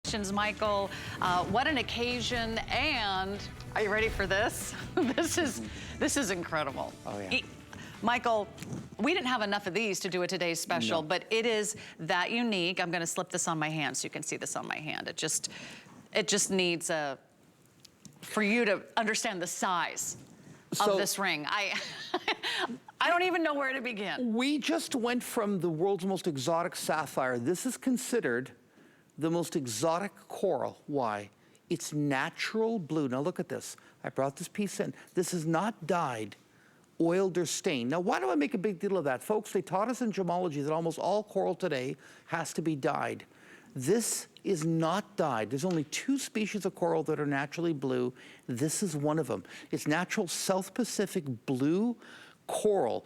Congratulations, Michael. What an occasion, and are you ready for this? This is incredible. Oh, yeah. Michael, we didn't have enough of these to do a today's special, but it is that unique. I'm gonna slip this on my hand so you can see this on my hand. It just needs for you to understand the size of this ring. I don't even know where to begin. We just went from the world's most exotic sapphire. This is considered the most exotic coral. Why? It's natural blue. Now look at this. I brought this piece in. This is not dyed, oiled, or stained. Now why do I make a big deal of that? Folks, they taught us in gemology that almost all coral today has to be dyed. This is not dyed. There's only 2 species of coral that are naturally blue. This is one of them. It's natural South Pacific blue coral.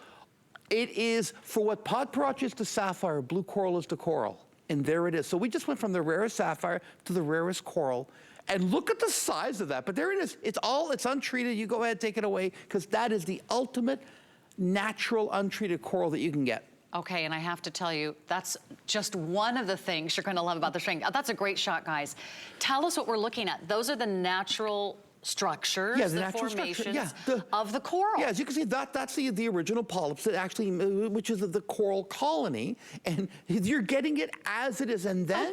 It is, for what Approx is to sapphire, blue coral is to coral. And there it is. So we just went from the rarest sapphire to the rarest coral. And look at the size of that. But there it is. It's untreated. You go ahead, take it away, because that is the ultimate natural untreated coral that you can get. Okay, and I have to tell you, that's just one of the things you're gonna love about this ring. That's a great shot, guys. Tell us what we're looking at. Those are the natural structures, the formations of the coral. Yeah, as you can see, that's the original polyps that actually, which is the coral colony, and you're getting it as it is. And then,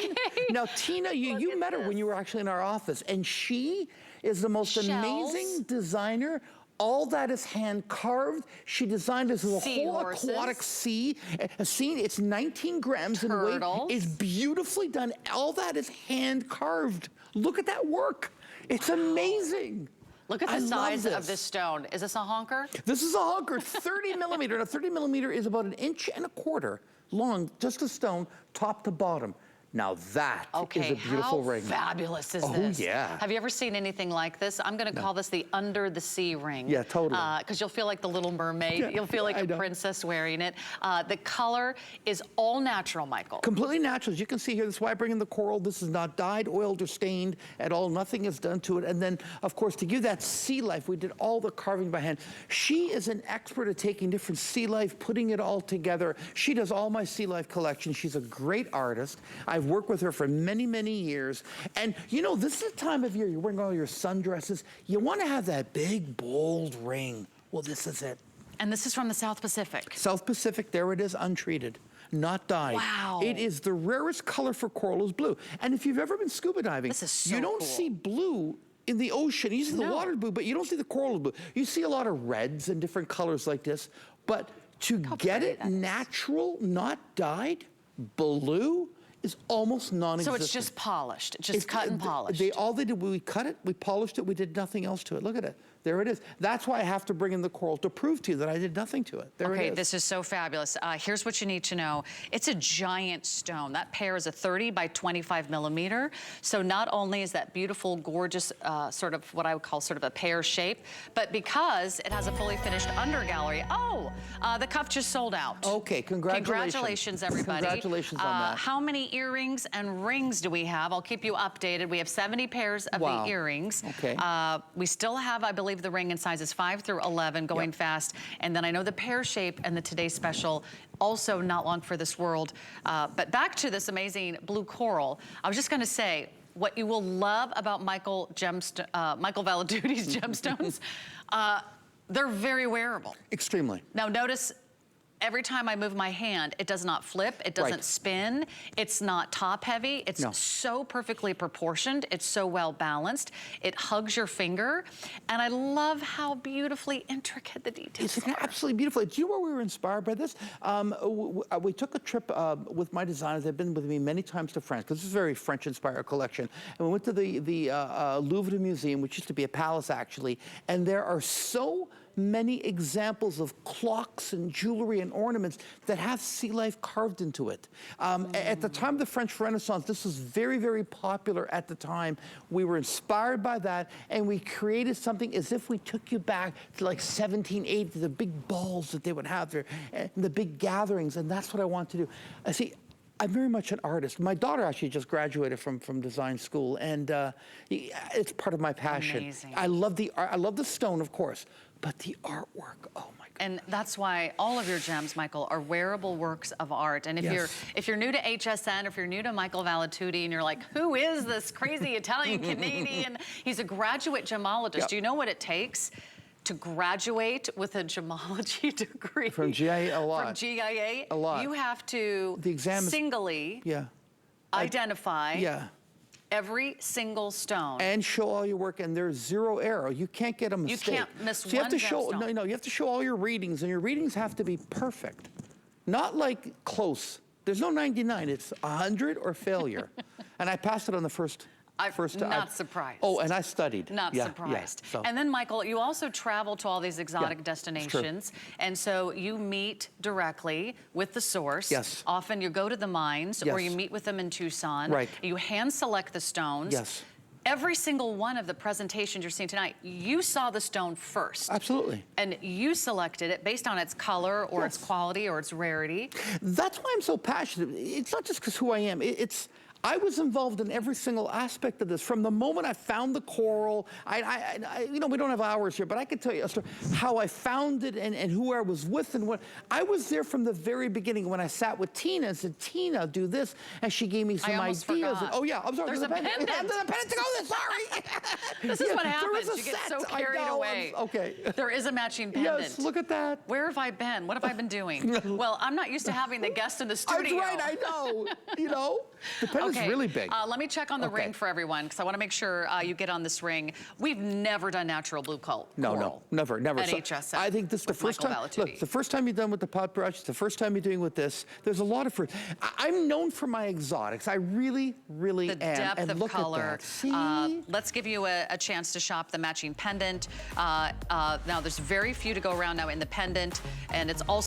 now Tina, you met her when you were actually in our office, and she is the most amazing designer. All that is hand carved. She designed this as a whole aquatic scene. It's 19 grams in weight. It's beautifully done. All that is hand carved. Look at that work. It's amazing. Look at the size of this stone. Is this a honker? This is a honker, 30 millimeter. Now 30 millimeter is about 1.25 inches long, just a stone, top to bottom. Now that is a beautiful ring. How fabulous is this? Oh, yeah. Have you ever seen anything like this? I'm gonna call this the under the sea ring. Yeah, totally. Because you'll feel like the Little Mermaid. You'll feel like a princess wearing it. The color is all natural, Michael. Completely natural. As you can see here, that's why I bring in the coral. This is not dyed, oiled, or stained at all. Nothing is done to it. And then, of course, to give that sea life, we did all the carving by hand. She is an expert at taking different sea life, putting it all together. She does all my sea life collection. She's a great artist. I've worked with her for many, many years. And you know, this is the time of year you're wearing all your sundresses. You want to have that big, bold ring. Well, this is it. And this is from the South Pacific. South Pacific, there it is, untreated, not dyed. Wow. It is the rarest color for coral is blue. And if you've ever been scuba diving, you don't see blue in the ocean. You see the water blue, but you don't see the coral blue. You see a lot of reds and different colors like this. But to get it natural, not dyed, blue, is almost non-existent. So it's just polished, just cut and polished. All they did, we cut it, we polished it, we did nothing else to it. Look at it. There it is. That's why I have to bring in the coral to prove to you that I did nothing to it. There it is. Okay, this is so fabulous. Here's what you need to know. It's a giant stone. That pear is a 30 by 25 millimeter. So not only is that beautiful, gorgeous, sort of what I would call sort of a pear shape, but because it has a fully finished undergallery. Oh, the cuff just sold out. Okay, congratulations. Congratulations, everybody. Congratulations on that. How many earrings and rings do we have? I'll keep you updated. We have 70 pairs of the earrings. Okay. We still have, I believe, the ring in sizes 5 through 11 going fast. And then I know the pear shape and the Today's Special, also not long for this world. But back to this amazing blue coral. I was just gonna say, what you will love about Michael Valitutti's gemstones, they're very wearable. Extremely. Now notice, every time I move my hand, it does not flip, it doesn't spin, it's not top heavy, it's so perfectly proportioned, it's so well balanced, it hugs your finger, and I love how beautifully intricate the details are. It's absolutely beautiful. Do you know where we were inspired by this? We took a trip with my designers. They've been with me many times to France, because this is a very French-inspired collection. And we went to the Louvre Museum, which used to be a palace, actually, and there are so many examples of clocks and jewelry and ornaments that have sea life carved into it. At the time of the French Renaissance, this was very, very popular at the time. We were inspired by that, and we created something as if we took you back to like 1780, the big balls that they would have there, and the big gatherings, and that's what I want to do. See, I'm very much an artist. My daughter actually just graduated from design school, and it's part of my passion. Amazing. I love the art. I love the stone, of course, but the artwork, oh my God. And that's why all of your gems, Michael, are wearable works of art. And if you're new to HSN, if you're new to Michael Valitutti, and you're like, who is this crazy Italian Canadian? He's a graduate gemologist. Yep. Do you know what it takes to graduate with a gemology degree? From GIA, a lot. From GIA, a lot. You have to singly identify every single stone. And show all your work, and there's zero error. You can't get a mistake. You can't miss so you have one to show, gemstone. no, you have to show all your readings, and your readings have to be perfect. Not like close. There's no 99, it's 100 or failure. And I passed it on the first time. Not surprised. Oh, and I studied. Not surprised. So. And then, Michael, you also travel to all these exotic destinations. And so you meet directly with the source. Yes. Often you go to the mines or you meet with them in Tucson. Right. You hand select the stones. Yes. Every single one of the presentations you're seeing tonight, you saw the stone first. Absolutely. And you selected it based on its color or its quality or its rarity. That's why I'm so passionate. It's not just because who I am. I was involved in every single aspect of this. From the moment I found the coral, you know, we don't have hours here, but I could tell you a story, how I found it and who I was with and what. I was there from the very beginning when I sat with Tina and said, Tina, do this. And she gave me some ideas. Forgot. Oh, yeah, I'm sorry. There's a pendant. There's a pendant to go there, sorry. This is what happens. You get so carried away. Okay. There is a matching pendant. Yes, look at that. Where have I been? What have I been doing? Well, I'm not used to having the guest in the studio. That's right, I know. You know, the pendant's really big. Let me check on the ring for everyone, because I want to make sure you get on this ring. We've never done natural blue coral. No, never. At HSN. I think this is the first time. Look, the first time you've done with the pot brush, it's the first time you're doing with this. There's a lot of fruit. I'm known for my exotics. I really am. The depth and of look color. At that. See? Let's give you a chance to shop the matching pendant. Now, there's very few to go around now in the pendant, and it's also